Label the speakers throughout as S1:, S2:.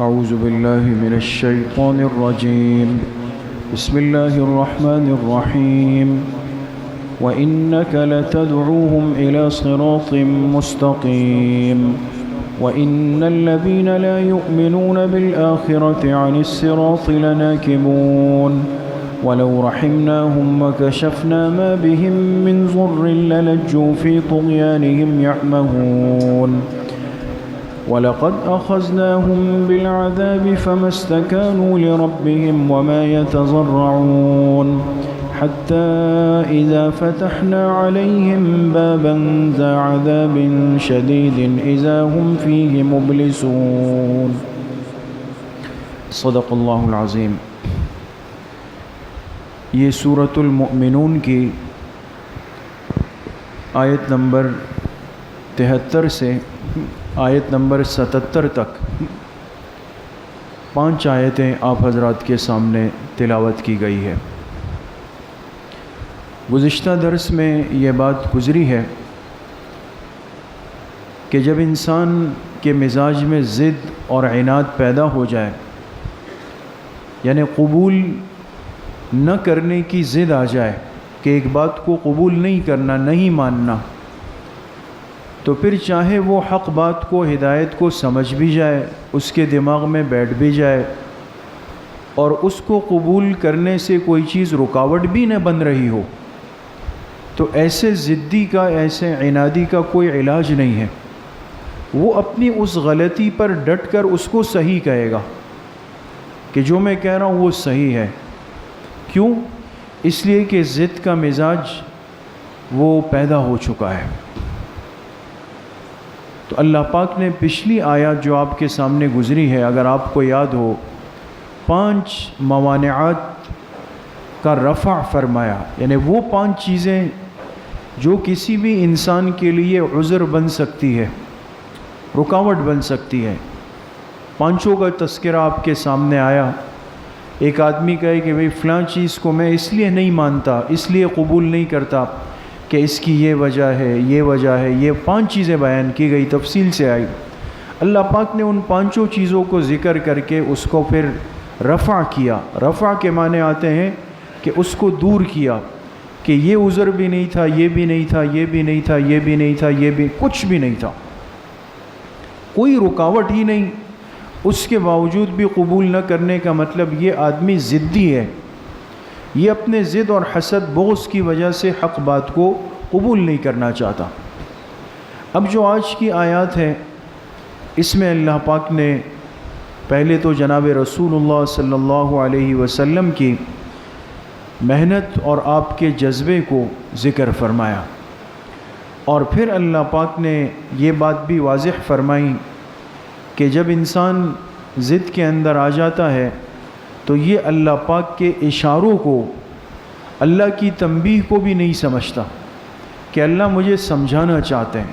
S1: أعوذ بالله من الشيطان الرجيم. بسم الله الرحمن الرحيم. وإنك لتدعوهم إلى صراط مستقيم وإن الذين لا يؤمنون بالآخرة عن الصراط لناكبون ولو رحمناهم وكشفنا ما بهم من ضر للجوا في طغيانهم يعمهون وَلَقَدْ أَخَذْنَاهُمْ بِالْعَذَابِ فَمَا اسْتَكَانُوا لِرَبِّهِمْ وَمَا يَتَضَرَّعُونَ حَتَّى إِذَا فَتَحْنَا عَلَيْهِمْ بَابًا ذَا عَذَابٍ شَدِيدٍ إِذَا هُمْ فِيهِ مُبْلِسُونَ. صدق اللہ العظیم. یہ سورۃ المؤمنون کی آیت نمبر 73 سے آیت نمبر 77 تک 5 آیتیں آپ حضرات کے سامنے تلاوت کی گئی ہے. گزشتہ درس میں یہ بات گزری ہے کہ جب انسان کے مزاج میں ضد اور عناد پیدا ہو جائے، یعنی قبول نہ کرنے کی ضد آ جائے کہ ایک بات کو قبول نہیں کرنا، نہیں ماننا، تو پھر چاہے وہ حق بات کو، ہدایت کو سمجھ بھی جائے، اس کے دماغ میں بیٹھ بھی جائے اور اس کو قبول کرنے سے کوئی چیز رکاوٹ بھی نہ بن رہی ہو، تو ایسے ضدی کا، ایسے عنادی کا کوئی علاج نہیں ہے. وہ اپنی اس غلطی پر ڈٹ کر اس کو صحیح کہے گا کہ جو میں کہہ رہا ہوں وہ صحیح ہے. کیوں؟ اس لیے کہ ضد کا مزاج وہ پیدا ہو چکا ہے. تو اللہ پاک نے پچھلی آیات جو آپ کے سامنے گزری ہے، اگر آپ کو یاد ہو، 5 موانعات کا رفع فرمایا، یعنی وہ 5 چیزیں جو کسی بھی انسان کے لیے عذر بن سکتی ہے، رکاوٹ بن سکتی ہے. 5 کا تذکرہ آپ کے سامنے آیا. ایک آدمی کہے کہ بھئی فلاں چیز کو میں اس لیے نہیں مانتا، اس لیے قبول نہیں کرتا کہ اس کی یہ وجہ ہے، یہ وجہ ہے. یہ 5 چیزیں بیان کی گئی، تفصیل سے آئی. اللہ پاک نے ان 5 چیزوں کو ذکر کر کے اس کو پھر رفع کیا. رفع کے معنی آتے ہیں کہ اس کو دور کیا، کہ یہ عذر بھی نہیں تھا، یہ بھی نہیں تھا، یہ بھی نہیں تھا، یہ بھی نہیں تھا، یہ بھی کچھ بھی نہیں تھا، کوئی رکاوٹ ہی نہیں. اس کے باوجود بھی قبول نہ کرنے کا مطلب یہ آدمی ضدی ہے، یہ اپنے ضد اور حسد، بغض کی وجہ سے حق بات کو قبول نہیں کرنا چاہتا. اب جو آج کی آیات ہے، اس میں اللہ پاک نے پہلے تو جناب رسول اللہ صلی اللہ علیہ وسلم کی محنت اور آپ کے جذبے کو ذکر فرمایا، اور پھر اللہ پاک نے یہ بات بھی واضح فرمائی کہ جب انسان ضد کے اندر آ جاتا ہے تو یہ اللہ پاک کے اشاروں کو، اللہ کی تنبیہ کو بھی نہیں سمجھتا کہ اللہ مجھے سمجھانا چاہتے ہیں.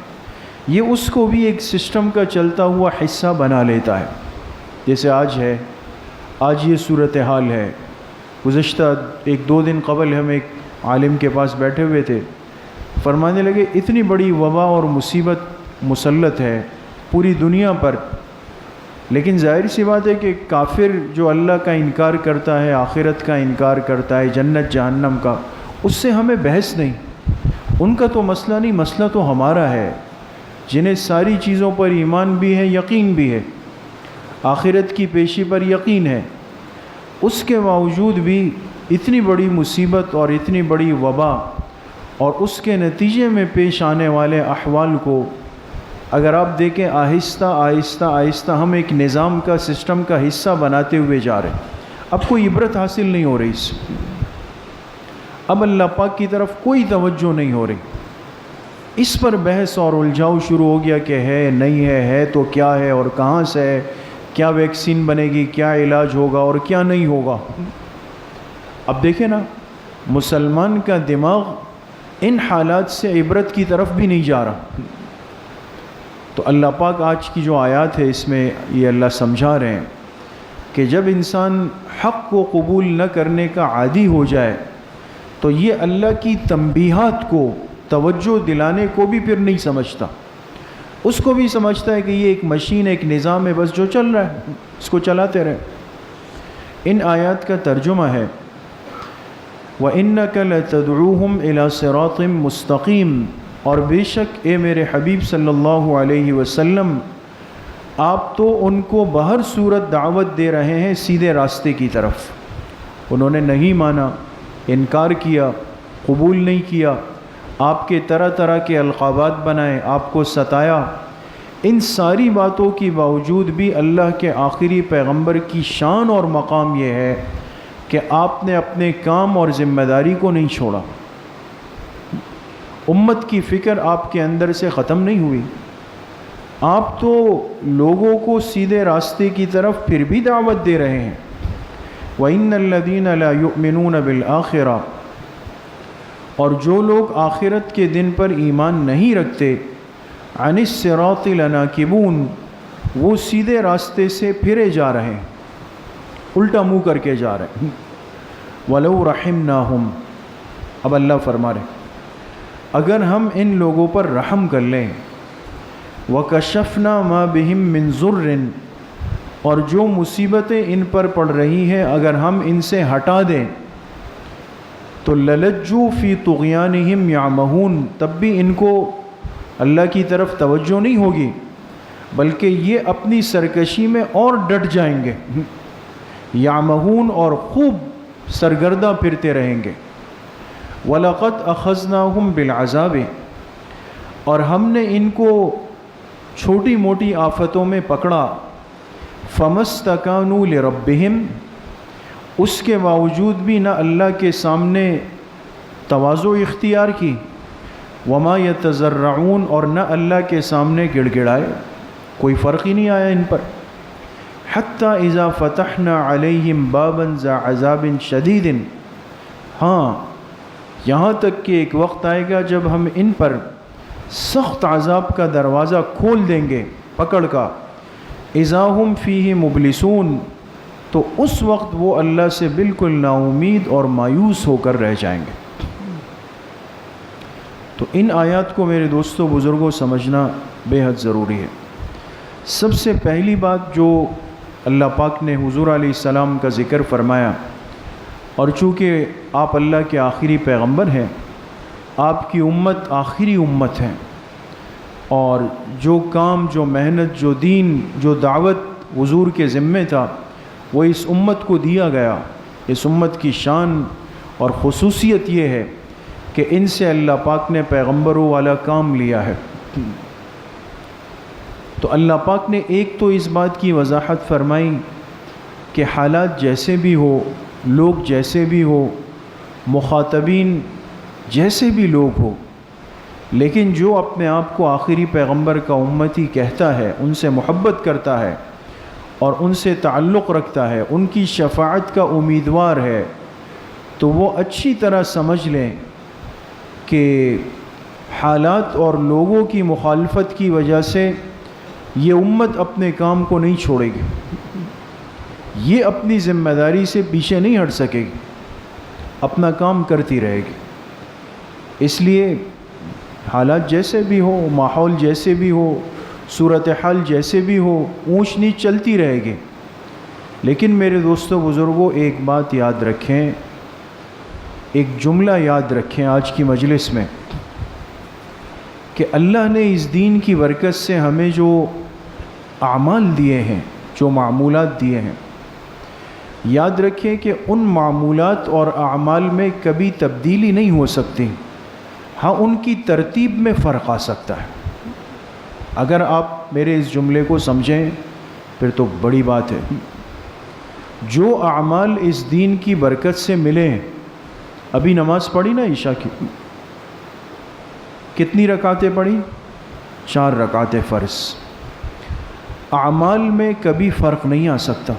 S1: یہ اس کو بھی ایک سسٹم کا چلتا ہوا حصہ بنا لیتا ہے. جیسے آج ہے، آج یہ صورتحال ہے. گزشتہ 1-2 دن قبل ہم ایک عالم کے پاس بیٹھے ہوئے تھے، فرمانے لگے اتنی بڑی وبا اور مصیبت مسلط ہے پوری دنیا پر، لیکن ظاہر سی بات ہے کہ کافر جو اللہ کا انکار کرتا ہے، آخرت کا انکار کرتا ہے، جنت جہنم کا، اس سے ہمیں بحث نہیں. ان کا تو مسئلہ نہیں، مسئلہ تو ہمارا ہے، جنہیں ساری چیزوں پر ایمان بھی ہے، یقین بھی ہے، آخرت کی پیشی پر یقین ہے. اس کے باوجود بھی اتنی بڑی مصیبت اور اتنی بڑی وبا اور اس کے نتیجے میں پیش آنے والے احوال کو اگر آپ دیکھیں، آہستہ آہستہ آہستہ ہم ایک نظام کا، سسٹم کا حصہ بناتے ہوئے جا رہے ہیں. اب کوئی عبرت حاصل نہیں ہو رہی، اب اللہ پاک کی طرف کوئی توجہ نہیں ہو رہی. اس پر بحث اور الجھاؤ شروع ہو گیا کہ ہے نہیں ہے تو کیا ہے اور کہاں سے ہے، کیا ویکسین بنے گی، کیا علاج ہوگا اور کیا نہیں ہوگا. اب دیکھیں نا، مسلمان کا دماغ ان حالات سے عبرت کی طرف بھی نہیں جا رہا. تو اللہ پاک آج کی جو آیات ہے اس میں یہ اللہ سمجھا رہے ہیں کہ جب انسان حق کو قبول نہ کرنے کا عادی ہو جائے تو یہ اللہ کی تنبیہات کو، توجہ دلانے کو بھی پھر نہیں سمجھتا. اس کو بھی سمجھتا ہے کہ یہ ایک مشین، ایک نظام ہے، بس جو چل رہا ہے اس کو چلاتے رہے۔ ان آیات کا ترجمہ ہے وَإِنَّكَ لَتَدْعُوهُمْ إِلَى صِرَاطٍ مُسْتَقِيمٍ، اور بے شک اے میرے حبیب صلی اللہ علیہ وسلم آپ تو ان کو بہر صورت دعوت دے رہے ہیں سیدھے راستے کی طرف۔ انہوں نے نہیں مانا، انکار کیا، قبول نہیں کیا، آپ کے طرح طرح کے القابات بنائے، آپ کو ستایا۔ ان ساری باتوں کے باوجود بھی اللہ کے آخری پیغمبر کی شان اور مقام یہ ہے کہ آپ نے اپنے کام اور ذمہ داری کو نہیں چھوڑا۔ امت کی فکر آپ کے اندر سے ختم نہیں ہوئی، آپ تو لوگوں کو سیدھے راستے کی طرف پھر بھی دعوت دے رہے ہیں۔ وَإِنَّ الَّذِينَ لَا يُؤْمِنُونَ بِالْآخِرَةِ، اور جو لوگ آخرت کے دن پر ایمان نہیں رکھتے، عَنِ الصِّرَاطِ لَنَاكِبُونَ، وہ سیدھے راستے سے پھرے جا رہے ہیں، الٹا منہ کر کے جا رہے ہیں۔ وَلَوْ رَحِمْنَاهُمْ، اب اللہ فرما رہے اگر ہم ان لوگوں پر رحم کر لیں، وَكَشَفْنَا مَا بِهِم مِّن ضُرٍّ، اور جو مصیبتیں ان پر پڑ رہی ہیں اگر ہم ان سے ہٹا دیں، تو لَلَجُّوا فِي طُغْيَانِهِمْ يَعْمَهُونَ، تب بھی ان کو اللہ کی طرف توجہ نہیں ہوگی، بلکہ یہ اپنی سرکشی میں اور ڈٹ جائیں گے، یعمہون، اور خوب سرگردہ پھرتے رہیں گے۔ وَلَقَدْ أَخَذْنَاهُمْ بِالْعَذَابِ، اور ہم نے ان کو چھوٹی موٹی آفتوں میں پکڑا، فَمَسْتَكَانُوا لِرَبِّهِمْ، اس کے باوجود بھی نہ اللہ کے سامنے تواضع اختیار کی، وَمَا يَتَضَرَّعُونَ، اور نہ اللہ کے سامنے گڑ گڑائے، کوئی فرق ہی نہیں آیا ان پر۔ حَتَّى إِذَا فَتَحْنَا عَلَيْهِمْ بَابًا ذَا عَذَابٍ شَدِيدٍ، ہاں یہاں تک کہ ایک وقت آئے گا جب ہم ان پر سخت عذاب کا دروازہ کھول دیں گے پکڑ کا، اذا ہم فیہ مبلسون، تو اس وقت وہ اللہ سے بالکل نا امید اور مایوس ہو کر رہ جائیں گے۔ تو ان آیات کو میرے دوستوں بزرگوں سمجھنا بے حد ضروری ہے۔ سب سے پہلی بات جو اللہ پاک نے حضور علیہ السلام کا ذکر فرمایا، اور چونکہ آپ اللہ کے آخری پیغمبر ہیں، آپ کی امت آخری امت ہے، اور جو کام، جو محنت، جو دین، جو دعوت حضور کے ذمے تھا وہ اس امت کو دیا گیا۔ اس امت کی شان اور خصوصیت یہ ہے کہ ان سے اللہ پاک نے پیغمبروں والا کام لیا ہے۔ تو اللہ پاک نے ایک تو اس بات کی وضاحت فرمائی کہ حالات جیسے بھی ہو، لوگ جیسے بھی ہو، مخاطبین جیسے بھی لوگ ہو، لیکن جو اپنے آپ کو آخری پیغمبر کا امتی کہتا ہے، ان سے محبت کرتا ہے اور ان سے تعلق رکھتا ہے، ان کی شفاعت کا امیدوار ہے، تو وہ اچھی طرح سمجھ لیں کہ حالات اور لوگوں کی مخالفت کی وجہ سے یہ امت اپنے کام کو نہیں چھوڑے گی، یہ اپنی ذمہ داری سے پیچھے نہیں ہٹ سکے گی، اپنا کام کرتی رہے گی۔ اس لیے حالات جیسے بھی ہو، ماحول جیسے بھی ہو، صورتحال جیسے بھی ہو، اونچ نیچ چلتی رہے گی، لیکن میرے دوستوں بزرگوں ایک بات یاد رکھیں، ایک جملہ یاد رکھیں آج کی مجلس میں، کہ اللہ نے اس دین کی برکت سے ہمیں جو اعمال دیے ہیں، جو معمولات دیے ہیں، یاد رکھیں کہ ان معمولات اور اعمال میں کبھی تبدیلی نہیں ہو سکتی، ہاں ان کی ترتیب میں فرق آ سکتا ہے۔ اگر آپ میرے اس جملے کو سمجھیں پھر تو بڑی بات ہے۔ جو اعمال اس دین کی برکت سے ملیں، ابھی نماز پڑھی نا عشاء کی، کتنی رکعتیں پڑھی؟ 4 رکعتیں فرض۔ اعمال میں کبھی فرق نہیں آ سکتا،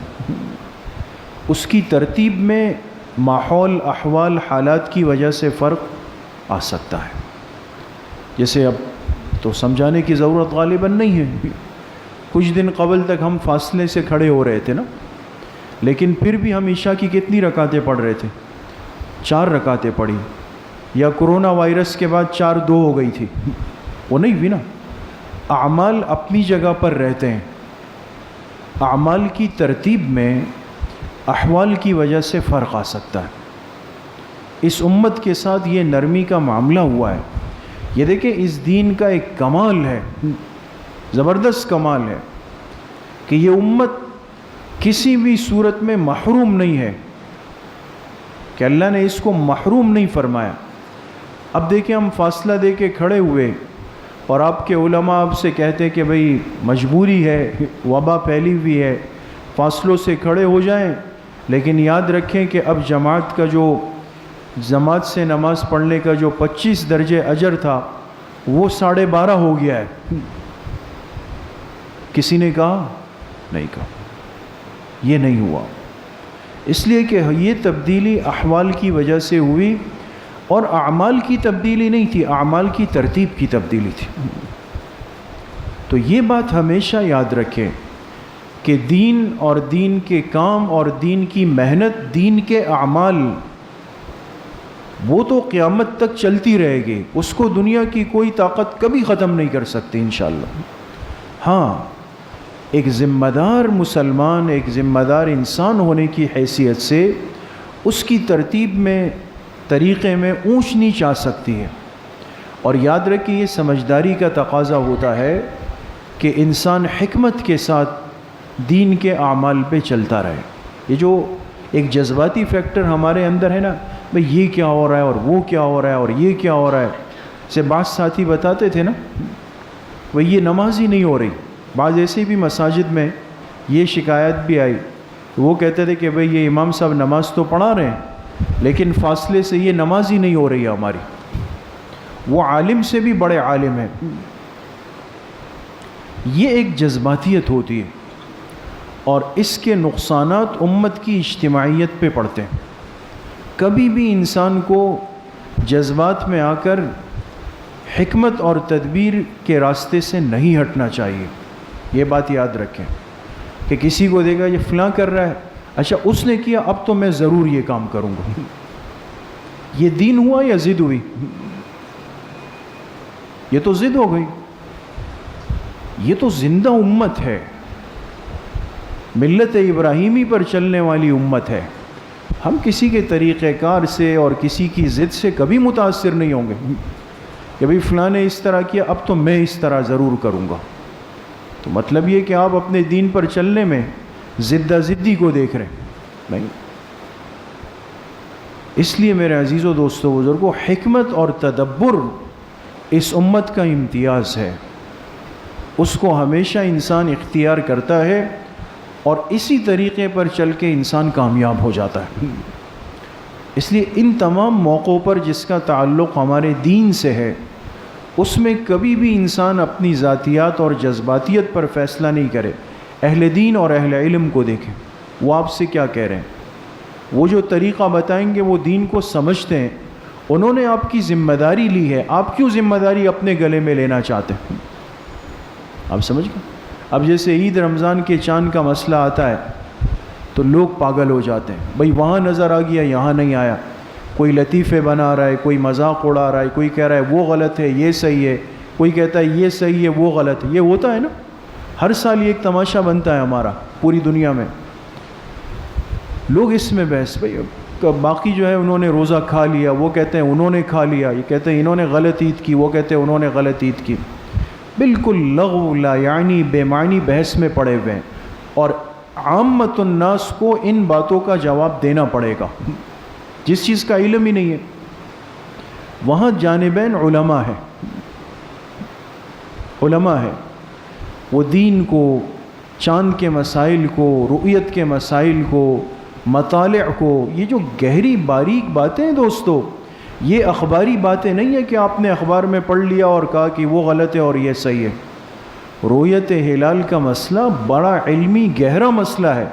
S1: اس کی ترتیب میں ماحول، احوال، حالات کی وجہ سے فرق آ سکتا ہے۔ جیسے اب تو سمجھانے کی ضرورت غالباً نہیں ہے، کچھ دن قبل تک ہم فاصلے سے کھڑے ہو رہے تھے نا، لیکن پھر بھی ہم عشاء کی کتنی رکعتیں پڑھ رہے تھے؟ 4 رکعتیں پڑھی، یا کرونا وائرس کے بعد 4 2 ہو گئی تھی، وہ نہیں ہوئی نا، اعمال اپنی جگہ پر رہتے ہیں، اعمال کی ترتیب میں احوال کی وجہ سے فرق آ سکتا ہے۔ اس امت کے ساتھ یہ نرمی کا معاملہ ہوا ہے۔ یہ دیکھیں اس دین کا ایک کمال ہے، زبردست کمال ہے کہ یہ امت کسی بھی صورت میں محروم نہیں ہے، کہ اللہ نے اس کو محروم نہیں فرمایا۔ اب دیکھیں ہم فاصلہ دے کے کھڑے ہوئے اور آپ کے علماء آپ سے کہتے ہیں کہ بھئی مجبوری ہے، وبا پھیلی ہوئی ہے، فاصلوں سے کھڑے ہو جائیں، لیکن یاد رکھیں کہ اب جماعت سے نماز پڑھنے کا جو 25 درجے اجر تھا وہ 12.5 ہو گیا ہے۔ کسی نے کہا؟ نہیں کہا، یہ نہیں ہوا، اس لیے کہ یہ تبدیلی احوال کی وجہ سے ہوئی اور اعمال کی تبدیلی نہیں تھی، اعمال کی ترتیب کی تبدیلی تھی۔ تو یہ بات ہمیشہ یاد رکھیں کہ دین اور دین کے کام اور دین کی محنت، دین کے اعمال، وہ تو قیامت تک چلتی رہے گی، اس کو دنیا کی کوئی طاقت کبھی ختم نہیں کر سکتی انشاءاللہ۔ ہاں، ایک ذمہ دار مسلمان، ایک ذمہ دار انسان ہونے کی حیثیت سے اس کی ترتیب میں، طریقے میں اونچ نیچ آ سکتی ہے، اور یاد رکھیں یہ سمجھداری کا تقاضا ہوتا ہے کہ انسان حکمت کے ساتھ دین کے اعمال پہ چلتا رہے۔ یہ جو ایک جذباتی فیکٹر ہمارے اندر ہے نا، بھئی یہ کیا ہو رہا ہے اور وہ کیا ہو رہا ہے اور یہ کیا ہو رہا ہے، سے بعض ساتھی بتاتے تھے نا، بھئی یہ نماز ہی نہیں ہو رہی۔ بعض ایسے بھی مساجد میں یہ شکایت بھی آئی، وہ کہتے تھے کہ بھئی یہ امام صاحب نماز تو پڑھا رہے ہیں لیکن فاصلے سے یہ نماز ہی نہیں ہو رہی ہے ہماری۔ وہ عالم سے بھی بڑے عالم ہیں۔ یہ ایک جذباتیت ہوتی ہے اور اس کے نقصانات امت کی اجتماعیت پہ پڑتے ہیں۔ کبھی بھی انسان کو جذبات میں آ کر حکمت اور تدبیر کے راستے سے نہیں ہٹنا چاہیے۔ یہ بات یاد رکھیں کہ کسی کو دیکھا یہ فلاں کر رہا ہے، اچھا اس نے کیا، اب تو میں ضرور یہ کام کروں گا۔ یہ دین ہوا یا ضد ہوئی؟ یہ تو ضد ہو گئی۔ یہ تو زندہ امت ہے، ملت ابراہیمی پر چلنے والی امت ہے۔ ہم کسی کے طریقہ کار سے اور کسی کی ضد سے کبھی متاثر نہیں ہوں گے کہ بھئی فلاں نے اس طرح کیا، اب تو میں اس طرح ضرور کروں گا۔ تو مطلب یہ کہ آپ اپنے دین پر چلنے میں ضدہ ضدی کو دیکھ رہے ہیں، نہیں۔ اس لیے میرے عزیزو دوستو بزرگو، حکمت اور تدبر اس امت کا امتیاز ہے، اس کو ہمیشہ انسان اختیار کرتا ہے اور اسی طریقے پر چل کے انسان کامیاب ہو جاتا ہے۔ اس لیے ان تمام موقعوں پر جس کا تعلق ہمارے دین سے ہے، اس میں کبھی بھی انسان اپنی ذاتیات اور جذباتیت پر فیصلہ نہیں کرے۔ اہل دین اور اہل علم کو دیکھیں، وہ آپ سے کیا کہہ رہے ہیں، وہ جو طریقہ بتائیں گے وہ دین کو سمجھتے ہیں، انہوں نے آپ کی ذمہ داری لی ہے، آپ کیوں ذمہ داری اپنے گلے میں لینا چاہتے ہیں؟ آپ سمجھ گئے؟ اب جیسے عید رمضان کے چاند کا مسئلہ آتا ہے تو لوگ پاگل ہو جاتے ہیں، بھئی وہاں نظر آ گیا یہاں نہیں آیا، کوئی لطیفے بنا رہا ہے، کوئی مذاق اڑا رہا ہے، کوئی کہہ رہا ہے وہ غلط ہے یہ صحیح ہے، کوئی کہتا ہے یہ صحیح ہے وہ غلط ہے۔ یہ ہوتا ہے نا، ہر سال یہ ایک تماشا بنتا ہے ہمارا پوری دنیا میں۔ لوگ اس میں بحث، بھئی باقی جو ہے انہوں نے روزہ کھا لیا، وہ کہتے ہیں انہوں نے کھا لیا، یہ کہتے ہیں انہوں نے غلط عید کی، وہ کہتے ہیں انہوں نے غلط عید کی۔ بالکل لغو لا یعنی بے معنی بحث میں پڑے ہوئے ہیں، اور عامت الناس کو ان باتوں کا جواب دینا پڑے گا جس چیز کا علم ہی نہیں ہے۔ وہاں جانبین علماء ہے، علماء ہے، وہ دین کو، چاند کے مسائل کو، رؤیت کے مسائل کو، مطالع کو، یہ جو گہری باریک باتیں ہیں دوستو، یہ اخباری باتیں نہیں ہیں کہ آپ نے اخبار میں پڑھ لیا اور کہا کہ وہ غلط ہے اور یہ صحیح ہے۔ رؤیت ہلال کا مسئلہ بڑا علمی گہرا مسئلہ ہے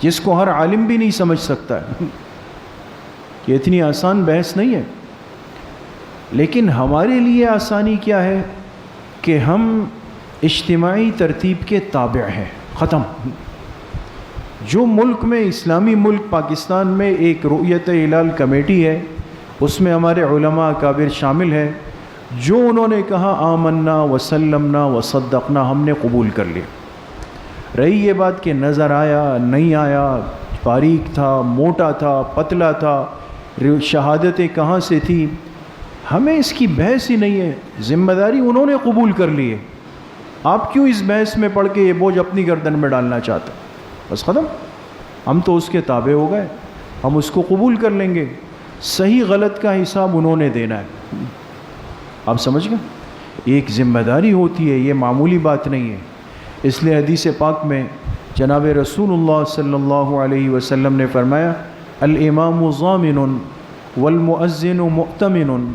S1: جس کو ہر عالم بھی نہیں سمجھ سکتا ہے، یہ اتنی آسان بحث نہیں ہے۔ لیکن ہمارے لیے آسانی کیا ہے کہ ہم اجتماعی ترتیب کے تابع ہیں، ختم۔ جو ملک میں، اسلامی ملک پاکستان میں ایک رؤیت ہلال کمیٹی ہے، اس میں ہمارے علماء اکابر شامل ہیں، جو انہوں نے کہا آمنا وسلمنا وصدقنا، ہم نے قبول کر لیا۔ رہی یہ بات کہ نظر آیا نہیں آیا، باریک تھا، موٹا تھا، پتلا تھا، شہادتیں کہاں سے تھی، ہمیں اس کی بحث ہی نہیں ہے، ذمہ داری انہوں نے قبول کر لی ہے، آپ کیوں اس بحث میں پڑھ کے یہ بوجھ اپنی گردن میں ڈالنا چاہتے؟ بس ختم، ہم تو اس کے تابع ہو گئے، ہم اس کو قبول کر لیں گے، صحیح غلط کا حساب انہوں نے دینا ہے۔ آپ سمجھ گئے؟ ایک ذمہ داری ہوتی ہے، یہ معمولی بات نہیں ہے۔ اس لیے حدیث پاک میں جناب رسول اللہ صلی اللہ علیہ وسلم نے فرمایا الامام ضامن والمؤذن مؤتمن،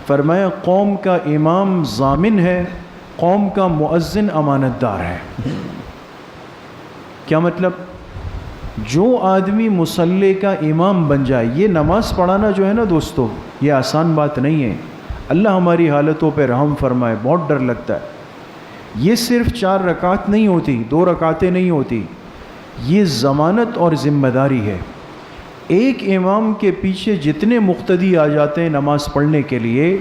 S1: فرمایا قوم کا امام ضامن ہے، قوم کا مؤذن امانت دار ہے۔ کیا مطلب؟ جو آدمی مصلی کا امام بن جائے، یہ نماز پڑھانا جو ہے نا دوستو، یہ آسان بات نہیں ہے۔ اللہ ہماری حالتوں پہ رحم فرمائے، بہت ڈر لگتا ہے۔ یہ صرف 4 رکعت نہیں ہوتی، 2 رکعتیں نہیں ہوتی، یہ ضمانت اور ذمہ داری ہے۔ ایک امام کے پیچھے جتنے مقتدی آ جاتے ہیں نماز پڑھنے کے لیے،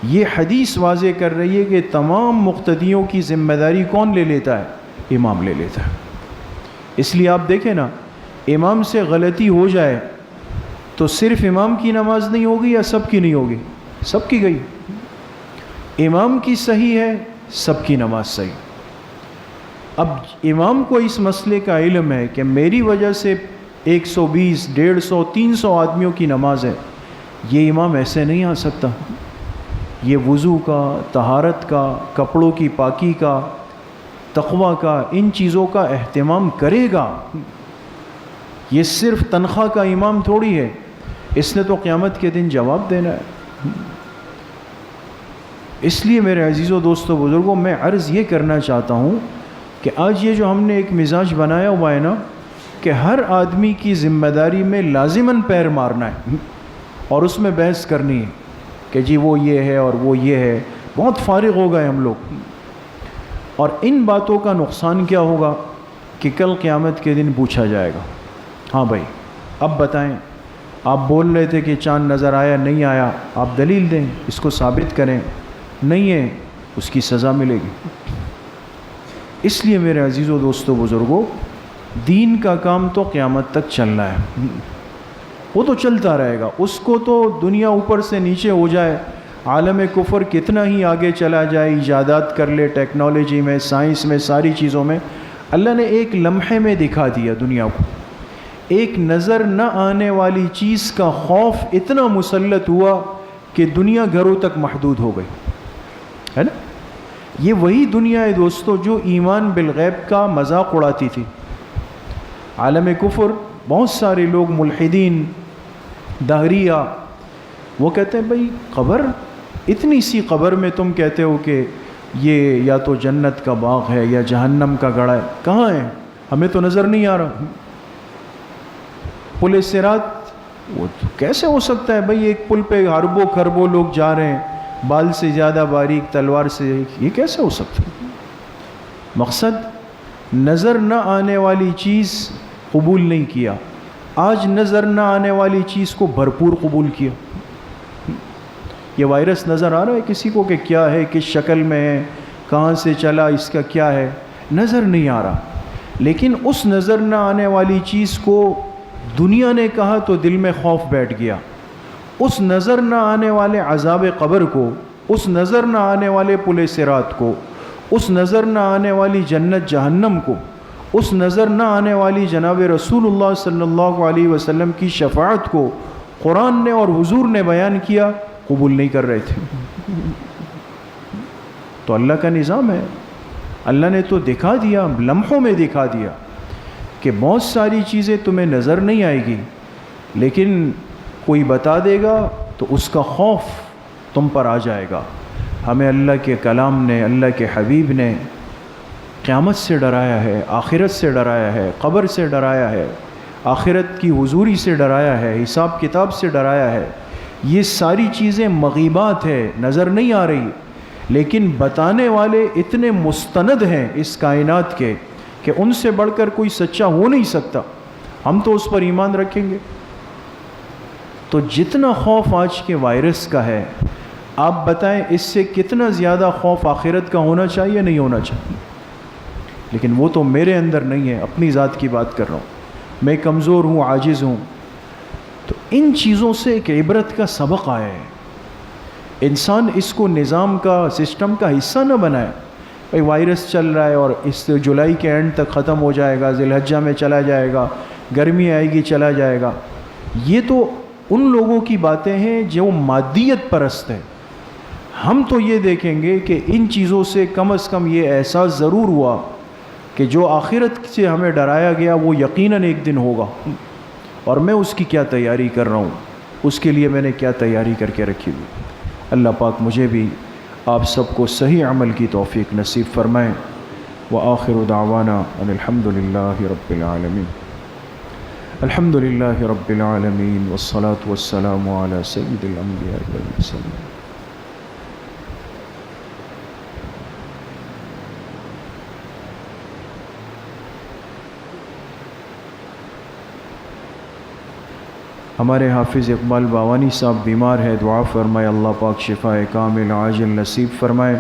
S1: یہ حدیث واضح کر رہی ہے کہ تمام مقتدیوں کی ذمہ داری کون لے لیتا ہے؟ امام لے لیتا ہے۔ اس لیے آپ دیکھیں نا، امام سے غلطی ہو جائے تو صرف امام کی نماز نہیں ہوگی یا سب کی نہیں ہوگی؟ سب کی گئی۔ امام کی صحیح ہے، سب کی نماز صحیح۔ اب امام کو اس مسئلے کا علم ہے کہ میری وجہ سے 120، 150، 300 آدمیوں کی نماز ہے، یہ امام ایسے نہیں آ سکتا، یہ وضو کا، طہارت کا، کپڑوں کی پاکی کا، تقوی کا، ان چیزوں کا اہتمام کرے گا۔ یہ صرف تنخواہ کا امام تھوڑی ہے، اس نے تو قیامت کے دن جواب دینا ہے۔ اس لیے میرے عزیزوں، دوستوں، بزرگوں، میں عرض یہ کرنا چاہتا ہوں کہ آج یہ جو ہم نے ایک مزاج بنایا ہوا ہے نا، کہ ہر آدمی کی ذمہ داری میں لازماً پیر مارنا ہے اور اس میں بحث کرنی ہے کہ جی وہ یہ ہے اور وہ یہ ہے، بہت فارغ ہو گئے ہم لوگ۔ اور ان باتوں کا نقصان کیا ہوگا کہ کل قیامت کے دن پوچھا جائے گا، ہاں بھائی اب بتائیں، آپ بول رہے تھے کہ چاند نظر آیا نہیں آیا، آپ دلیل دیں، اس کو ثابت کریں، نہیں ہے اس کی سزا ملے گی۔ اس لیے میرے عزیزوں، دوستوں، بزرگوں، دین کا کام تو قیامت تک چلنا ہے، وہ تو چلتا رہے گا۔ اس کو تو دنیا اوپر سے نیچے ہو جائے، عالم کفر کتنا ہی آگے چلا جائے، ایجادات کر لے، ٹیکنالوجی میں، سائنس میں، ساری چیزوں میں، اللہ نے ایک لمحے میں دکھا دیا دنیا کو۔ ایک نظر نہ آنے والی چیز کا خوف اتنا مسلط ہوا کہ دنیا گھروں تک محدود ہو گئی، ہے نا؟ یہ وہی دنیا ہے دوستو جو ایمان بالغیب کا مذاق اڑاتی تھی۔ عالم کفر، بہت سارے لوگ ملحدین، دہریہ، وہ کہتے ہیں بھئی قبر، اتنی سی قبر میں تم کہتے ہو کہ یہ یا تو جنت کا باغ ہے یا جہنم کا گڑھا ہے، کہاں ہے؟ ہمیں تو نظر نہیں آ رہا۔ پل صراط، وہ کیسے ہو سکتا ہے بھئی؟ ایک پل پہ اربوں خربوں لوگ جا رہے ہیں، بال سے زیادہ باریک، تلوار سے، یہ کیسے ہو سکتا ہے؟ مقصد نظر نہ آنے والی چیز قبول نہیں کیا، آج نظر نہ آنے والی چیز کو بھرپور قبول کیا۔ یہ وائرس نظر آ رہا ہے کسی کو کہ کیا ہے، کس شکل میں ہے، کہاں سے چلا، اس کا کیا ہے، نظر نہیں آ رہا۔ لیکن اس نظر نہ آنے والی چیز کو دنیا نے کہا تو دل میں خوف بیٹھ گیا۔ اس نظر نہ آنے والے عذاب قبر کو، اس نظر نہ آنے والے پل صراط کو، اس نظر نہ آنے والی جنت جہنم کو، اس نظر نہ آنے والی جناب رسول اللہ صلی اللہ علیہ وسلم کی شفاعت کو قرآن نے اور حضور نے بیان کیا، قبول نہیں کر رہے تھے۔ تو اللہ کا نظام ہے، اللہ نے تو دکھا دیا، لمحوں میں دکھا دیا کہ بہت ساری چیزیں تمہیں نظر نہیں آئے گی، لیکن کوئی بتا دے گا تو اس کا خوف تم پر آ جائے گا۔ ہمیں اللہ کے کلام نے، اللہ کے حبیب نے قیامت سے ڈرایا ہے، آخرت سے ڈرایا ہے، قبر سے ڈرایا ہے، آخرت کی حضوری سے ڈرایا ہے، حساب کتاب سے ڈرایا ہے۔ یہ ساری چیزیں مغیبات ہے، نظر نہیں آ رہی، لیکن بتانے والے اتنے مستند ہیں اس کائنات کے کہ ان سے بڑھ کر کوئی سچا ہو نہیں سکتا، ہم تو اس پر ایمان رکھیں گے۔ تو جتنا خوف آج کے وائرس کا ہے، آپ بتائیں اس سے کتنا زیادہ خوف آخرت کا ہونا چاہیے نہیں ہونا چاہیے؟ لیکن وہ تو میرے اندر نہیں ہے، اپنی ذات کی بات کر رہا ہوں، میں کمزور ہوں، عاجز ہوں۔ تو ان چیزوں سے ایک عبرت کا سبق آیا ہے، انسان اس کو نظام کا، سسٹم کا حصہ نہ بنائے۔ بھائی وائرس چل رہا ہے اور اس جولائی کے اینڈ تک ختم ہو جائے گا، ذی الحجہ میں چلا جائے گا، گرمی آئے گی چلا جائے گا، یہ تو ان لوگوں کی باتیں ہیں جو مادیت پرست ہے۔ ہم تو یہ دیکھیں گے کہ ان چیزوں سے کم از کم یہ احساس ضرور ہوا کہ جو آخرت سے ہمیں ڈرایا گیا وہ یقیناً ایک دن ہوگا، اور میں اس کی کیا تیاری کر رہا ہوں، اس کے لیے میں نے کیا تیاری کر کے رکھی ہوئی۔ اللہ پاک مجھے بھی آپ سب کو صحیح عمل کی توفیق نصیب فرمائیں۔ وآخر دعوانا ان الحمد للہ رب العالمین۔ الحمد للہ رب العالمین والصلاة والسلام علی سید الانبیاء والمرسلین۔ ہمارے حافظ اقبال باوانی صاحب بیمار ہے، دعا فرمائے اللہ پاک شفاء کامل عاجل نصیب فرمائے۔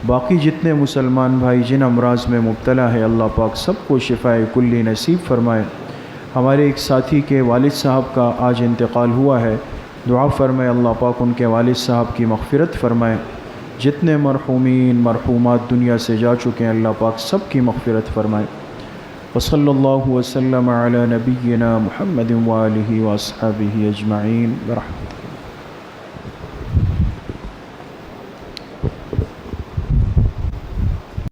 S1: باقی جتنے مسلمان بھائی جن امراض میں مبتلا ہے اللہ پاک سب کو شفاء کلی نصیب فرمائے۔ ہمارے ایک ساتھی کے والد صاحب کا آج انتقال ہوا ہے، دعا فرمائے اللہ پاک ان کے والد صاحب کی مغفرت فرمائے۔ جتنے مرحومین مرحومات دنیا سے جا چکے ہیں اللہ پاک سب کی مغفرت فرمائے۔ وصلی اللہ وسلم علی نبینا محمد وآلہ واصحابہ اجمعین برحمتہ۔